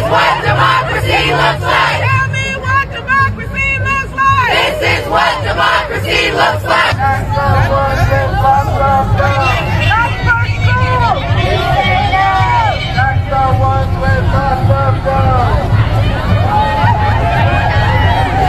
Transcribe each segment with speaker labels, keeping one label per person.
Speaker 1: what democracy looks like. Tell me what democracy looks like. This is what democracy looks like. That's the one with lots of guns. That's for school. That's the one with lots of guns.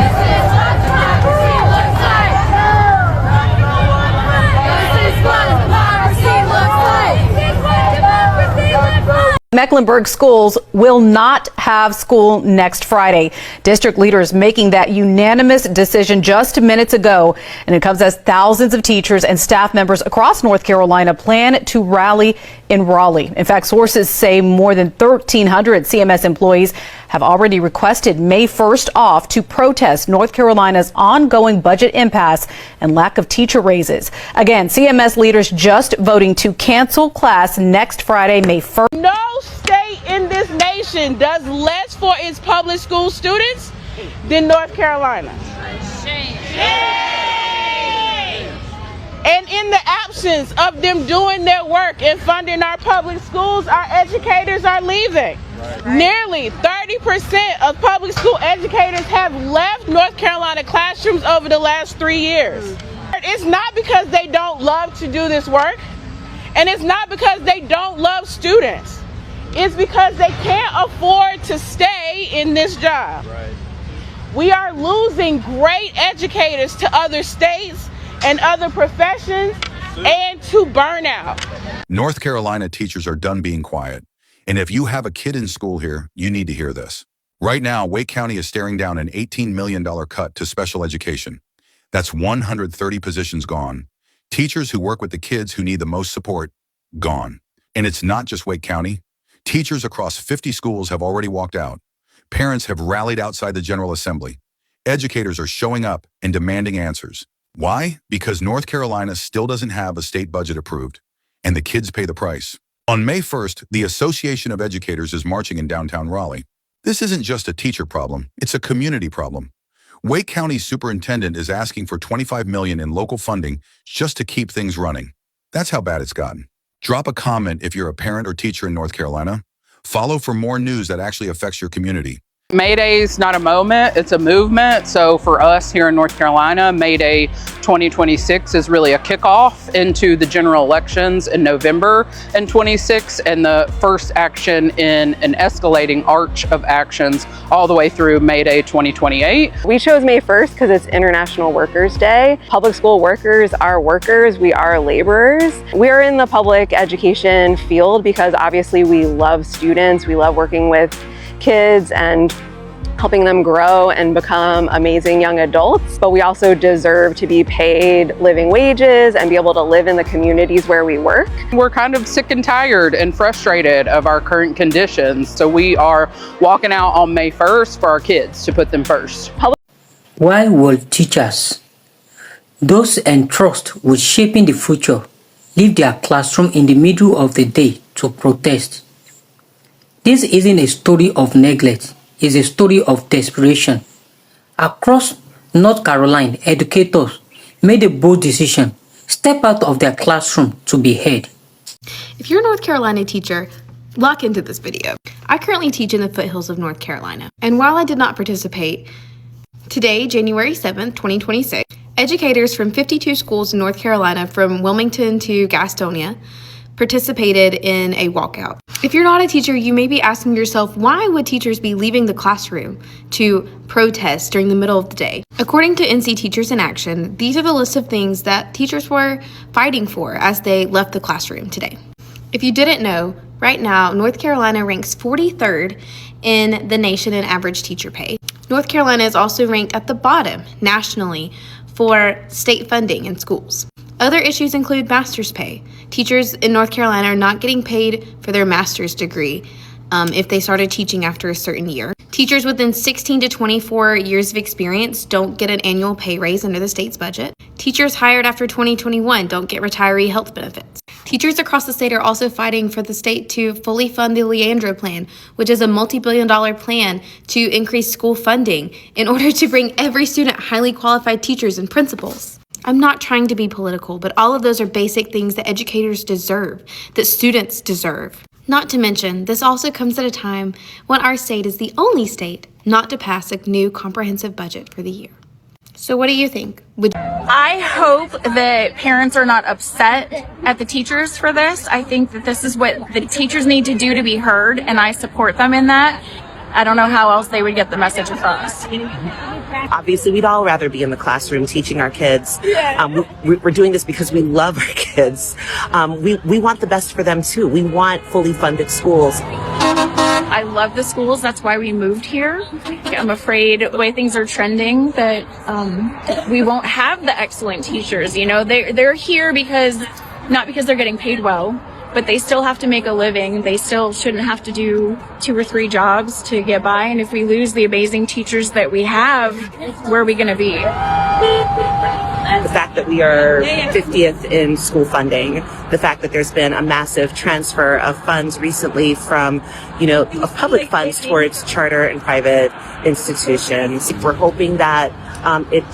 Speaker 1: This is what democracy looks like. That's the one with lots of guns. This is what democracy looks like. This is what democracy looks like.
Speaker 2: Mecklenburg schools will not have school next Friday. District leaders making that unanimous decision just minutes ago. And it comes as thousands of teachers and staff members across North Carolina plan to rally in Raleigh. In fact, sources say more than 1,300 CMS employees have already requested May 1st off to protest North Carolina's ongoing budget impasse and lack of teacher raises. Again, CMS leaders just voting to cancel class next Friday, May 1st.
Speaker 3: No state in this nation does less for its public school students than North Carolina. Shame. And in the absence of them doing their work and funding our public schools, our educators are leaving. Nearly 30% of public school educators have left North Carolina classrooms over the last 3 years. It's not because they don't love to do this work, and it's not because they don't love students. It's because they can't afford to stay in this job. We are losing great educators to other states and other professions and to burnout.
Speaker 4: North Carolina teachers are done being quiet. And if you have a kid in school here, you need to hear this. Right now, Wake County is staring down an $18 million cut to special education. That's 130 positions gone. Teachers who work with the kids who need the most support, gone. And it's not just Wake County. Teachers across 50 schools have already walked out. Parents have rallied outside the General Assembly. Educators are showing up and demanding answers. Why? Because North Carolina still doesn't have a state budget approved, and the kids pay the price. On May 1st, the Association of Educators is marching in downtown Raleigh. This isn't just a teacher problem, it's a community problem. Wake County's superintendent is asking for $25 million in local funding just to keep things running. That's how bad it's gotten. Drop a comment if you're a parent or teacher in North Carolina. Follow for more news that actually affects your community.
Speaker 5: May Day's not a moment, it's a movement. So for us here in North Carolina, May Day 2026 is really a kickoff into the general elections in November in 26 and the first action in an escalating arch of actions all the way through May Day 2028.
Speaker 6: We chose May 1st because it's International Workers' Day. Public school workers are workers, we are laborers. We are in the public education field because obviously we love students, we love working with kids and helping them grow and become amazing young adults, but we also deserve to be paid living wages and be able to live in the communities where we work.
Speaker 5: We're kind of sick and tired and frustrated of our current conditions, so we are walking out on May 1st for our kids to put them first.
Speaker 7: Why will teachers, those entrusted with shaping the future, leave their classroom in the middle of the day to protest? This isn't a story of neglect, it's a story of desperation. Across North Carolina, educators made a bold decision, step out of their classroom to be heard.
Speaker 8: If you're a North Carolina teacher, lock into this video. I currently teach in the foothills of North Carolina, and while I did not participate, today, January 7th, 2026, educators from 52 schools in North Carolina from Wilmington to Gastonia participated in a walkout. If you're not a teacher, you may be asking yourself, why would teachers be leaving the classroom to protest during the middle of the day? According to NC Teachers in Action, these are the list of things that teachers were fighting for as they left the classroom today. If you didn't know, right now, North Carolina ranks 43rd in the nation in average teacher pay. North Carolina is also ranked at the bottom nationally for state funding in schools. Other issues include master's pay. Teachers in North Carolina are not getting paid for their master's degree if they started teaching after a certain year. Teachers within 16 to 24 years of experience don't get an annual pay raise under the state's budget. Teachers hired after 2021 don't get retiree health benefits. Teachers across the state are also fighting for the state to fully fund the Leandro Plan, which is a multi-billion-dollar plan to increase school funding in order to bring every student highly qualified teachers and principals. I'm not trying to be political, but all of those are basic things that educators deserve, that students deserve. Not to mention, this also comes at a time when our state is the only state not to pass a new comprehensive budget for the year. So what do you think?
Speaker 9: I hope that parents are not upset at the teachers for this. I think that this is what the teachers need to do to be heard, and I support them in that. I don't know how else they would get the message across.
Speaker 10: Obviously, we'd all rather be in the classroom teaching our kids. We're doing this because we love our kids. We want the best for them too. We want fully funded schools.
Speaker 9: I love the schools. That's why we moved here. I'm afraid the way things are trending that we won't have the excellent teachers. You know, they're here not because they're getting paid well, but they still have to make a living. They still shouldn't have to do 2 or 3 jobs to get by. And if we lose the amazing teachers that we have, where are we going to be?
Speaker 10: The fact that we are 50th in school funding, the fact that there's been a massive transfer of funds recently from, of public funds towards charter and private institutions. We're hoping that it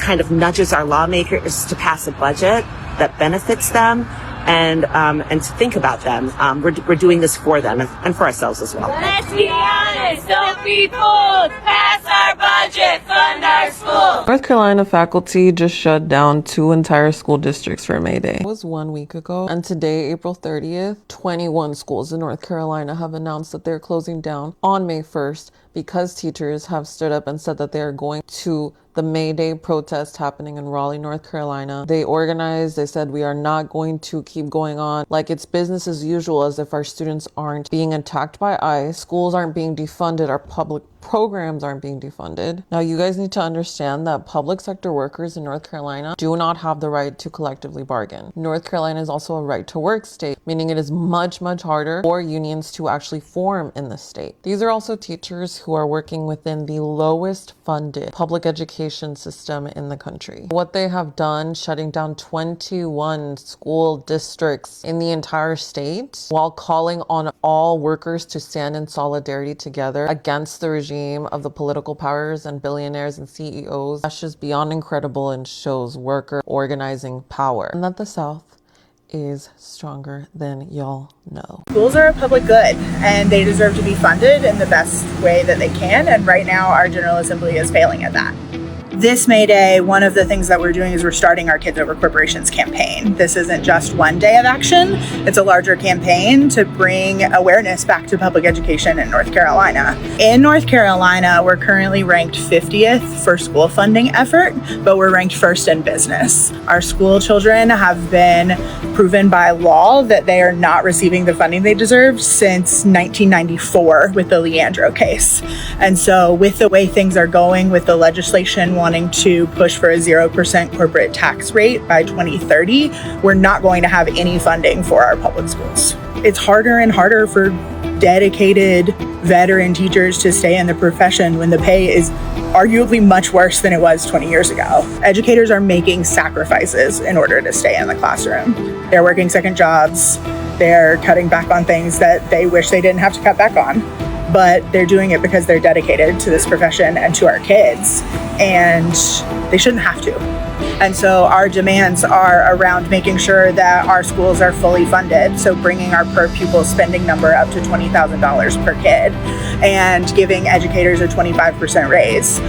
Speaker 10: kind of nudges our lawmakers to pass a budget that benefits them and to think about them. We're doing this for them and for ourselves as well.
Speaker 1: Let's be honest, don't be fooled. Pass our budget, fund our school.
Speaker 11: North Carolina faculty just shut down 2 entire school districts for May Day. It was 1 week ago, and today, April 30th, 21 schools in North Carolina have announced that they're closing down on May 1st because teachers have stood up and said that they are going to the May Day protest happening in Raleigh, North Carolina. They organized, they said, we are not going to keep going on like it's business as usual, as if our students aren't being attacked by ICE, schools aren't being defunded, our public programs aren't being defunded. Now, you guys need to understand that public sector workers in North Carolina do not have the right to collectively bargain. North Carolina is also a right to work state, meaning it is much, much harder for unions to actually form in the state. These are also teachers who are working within the lowest funded public education system in the country. What they have done, shutting down 21 school districts in the entire state while calling on all workers to stand in solidarity together against the regime of the political powers and billionaires and CEOs. That's just beyond incredible and shows worker organizing power, and that the South is stronger than y'all know.
Speaker 12: Schools are a public good and they deserve to be funded in the best way that they can, and right now our General Assembly is failing at that. This May Day, one of the things that we're doing is we're starting our Kids Over Corporations campaign. This isn't just one day of action, it's a larger campaign to bring awareness back to public education in North Carolina. In North Carolina, we're currently ranked 50th for school funding effort, but we're ranked first in business. Our school children have been proven by law that they are not receiving the funding they deserve since 1994 with the Leandro case. And so with the way things are going with the legislation wanting to push for a 0% corporate tax rate by 2030, we're not going to have any funding for our public schools. It's harder and harder for dedicated veteran teachers to stay in the profession when the pay is arguably much worse than it was 20 years ago. Educators are making sacrifices in order to stay in the classroom. They're working second jobs. They're cutting back on things that they wish they didn't have to cut back on. But they're doing it because they're dedicated to this profession and to our kids, and they shouldn't have to. And so our demands are around making sure that our schools are fully funded, so bringing our per pupil spending number up to $20,000 per kid and giving educators a 25% raise,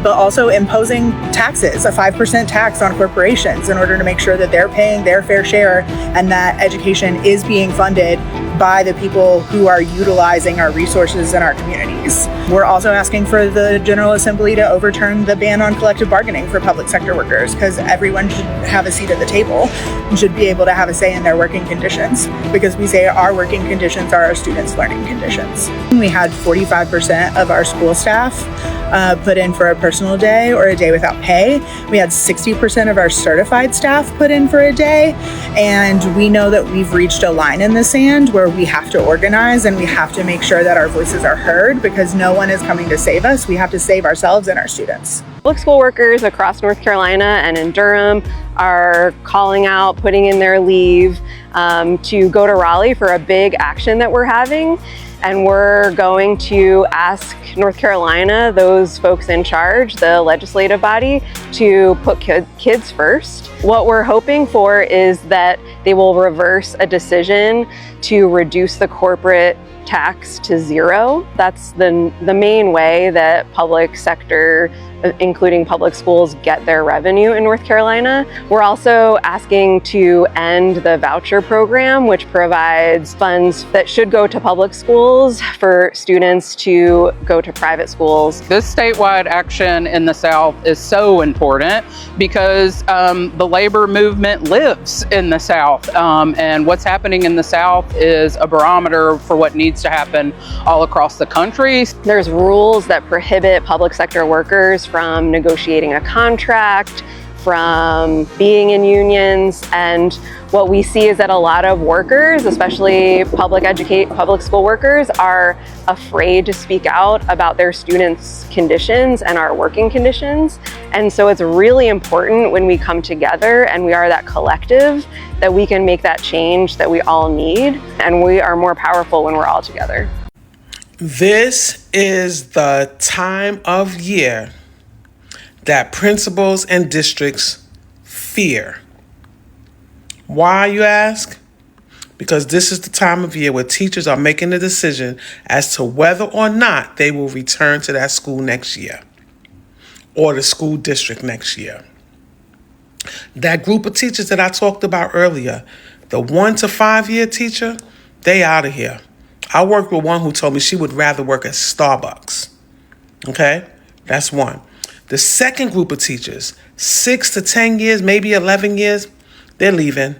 Speaker 12: but also imposing taxes, a 5% tax on corporations in order to make sure that they're paying their fair share and that education is being funded by the people who are utilizing our resources in our communities. We're also asking for the General Assembly to overturn the ban on collective bargaining for public sector workers, because everyone should have a seat at the table and should be able to have a say in their working conditions, because we say our working conditions are our students' learning conditions. We had 45% of our school staff put in for a personal day or a day without pay. We had 60% of our certified staff put in for a day, and we know that we've reached a line in the sand where we have to organize and we have to make sure that our voices are heard, because no one is coming to save us. We have to save ourselves and our students.
Speaker 6: Public school workers across North Carolina and in Durham are calling out, putting in their leave to go to Raleigh for a big action that we're having. And we're going to ask North Carolina, those folks in charge, the legislative body, to put kids first. What we're hoping for is that They will reverse a decision to reduce the corporate tax to zero. That's the main way that public sector, including public schools, get their revenue in North Carolina. We're also asking to end the voucher program, which provides funds that should go to public schools for students to go to private schools.
Speaker 5: This statewide action in the South is so important because the labor movement lives in the South, and what's happening in the South is a barometer for what needs to happen all across the country.
Speaker 6: There's rules that prohibit public sector workers from negotiating a contract, from being in unions, and what we see is that a lot of workers, especially public school workers, are afraid to speak out about their students' conditions and our working conditions. And so it's really important when we come together and we are that collective that we can make that change that we all need, and we are more powerful when we're all together.
Speaker 13: This is the time of year that principals and districts fear. Why, you ask? Because this is the time of year where teachers are making a decision as to whether or not they will return to that school next year or the school district next year. That group of teachers that I talked about earlier, the 1 to 5 year teacher, they out of here. I worked with one who told me she would rather work at Starbucks. Okay? That's one. The second group of teachers, 6 to 10 years, maybe 11 years, they're leaving.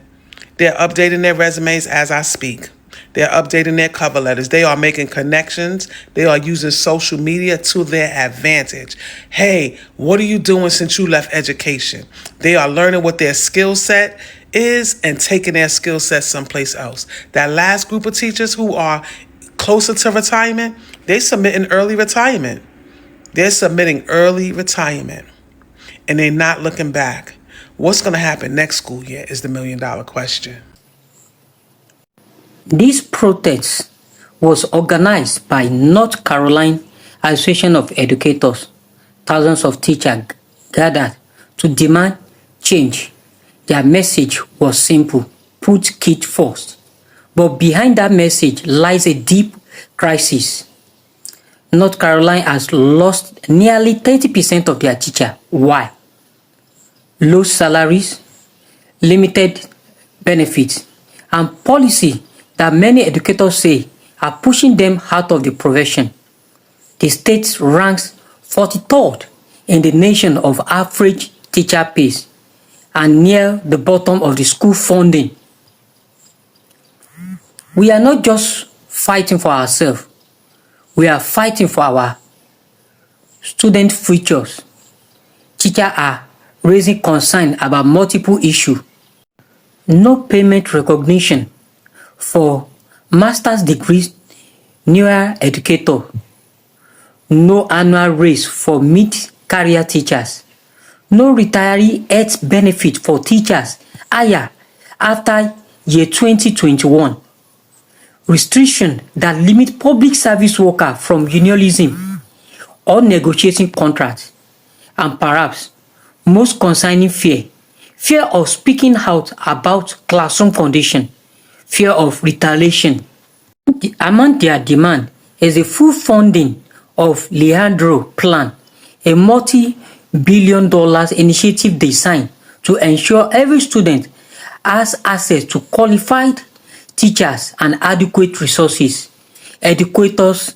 Speaker 13: They're updating their resumes as I speak. They're updating their cover letters. They are making connections. They are using social media to their advantage. Hey, what are you doing since you left education? They are learning what their skill set is and taking their skill set someplace else. That last group of teachers who are closer to retirement, they're submitting early retirement. They're submitting early retirement, and they're not looking back. What's going to happen next school year is the million-dollar question.
Speaker 7: This protest was organized by North Carolina Association of Educators. Thousands of teachers gathered to demand change. Their message was simple: put kids first. But behind that message lies a deep crisis. North Carolina has lost nearly 30% of their teachers. Why? Low salaries, limited benefits, and policy that many educators say are pushing them out of the profession. The state ranks 43rd in the nation of average teacher pays and near the bottom of the school funding. We are not just fighting for ourselves. We are fighting for our student futures. Teachers are raising concern about multiple issues. No payment recognition for master's degrees, newer educator. No annual raise for mid-career teachers. No retiree health benefit for teachers higher after year 2021. Restriction that limit public service workers from unionism or negotiating contracts, and perhaps most concerning fear of speaking out about classroom condition, fear of retaliation. Among their demand is a full funding of Leandro Plan, a multi-billion-dollar initiative designed to ensure every student has access to qualified teachers and adequate resources. Educators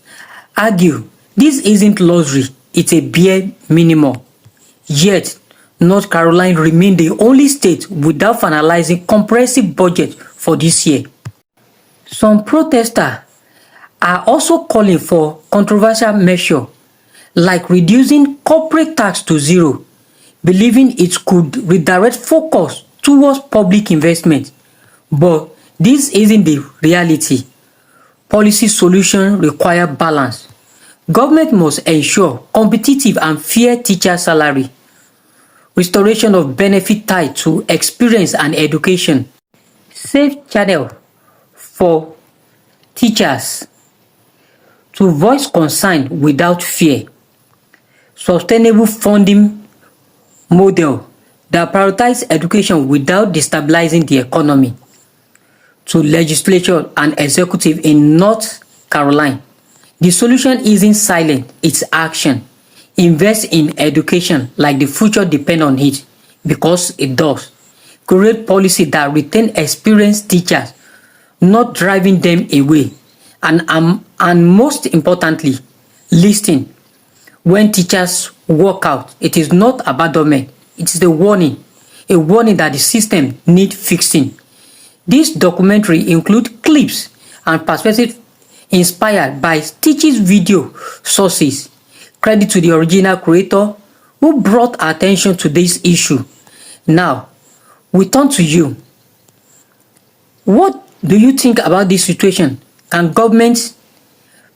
Speaker 7: argue this isn't luxury, it's a bare minimum. Yet, North Carolina remains the only state without finalizing comprehensive budget for this year. Some protesters are also calling for controversial measures like reducing corporate tax to zero, believing it could redirect focus towards public investment. But this isn't the reality. Policy solutions require balance. Government must ensure competitive and fair teacher salary, restoration of benefit tied to experience and education, safe channel for teachers to voice concern without fear, sustainable funding model that prioritizes education without destabilizing the economy. to legislature and executive in North Carolina. The solution isn't silent, it's action. Invest in education like the future depends on it, because it does. Create policy that retain experienced teachers, not driving them away. And most importantly, listen. When teachers walk out, it is not abandonment, it is a warning that the system needs fixing. This documentary includes clips and perspectives inspired by Stitch's video sources. Credit to the original creator who brought attention to this issue. Now, we turn to you. What do you think about this situation? Can governments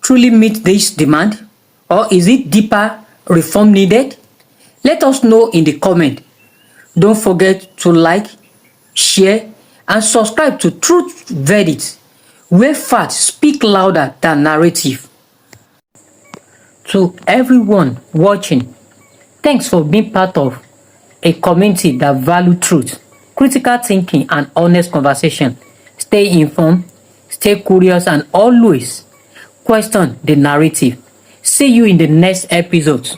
Speaker 7: truly meet this demand? Or is it deeper reform needed? Let us know in the comment. Don't forget to like, share, and subscribe to Truth Verdict, where facts speak louder than narrative. To everyone watching, thanks for being part of a community that values truth, critical thinking, and honest conversation. Stay informed, stay curious, and always question the narrative. See you in the next episode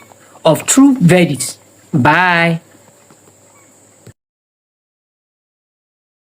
Speaker 7: of True Verdict. Bye.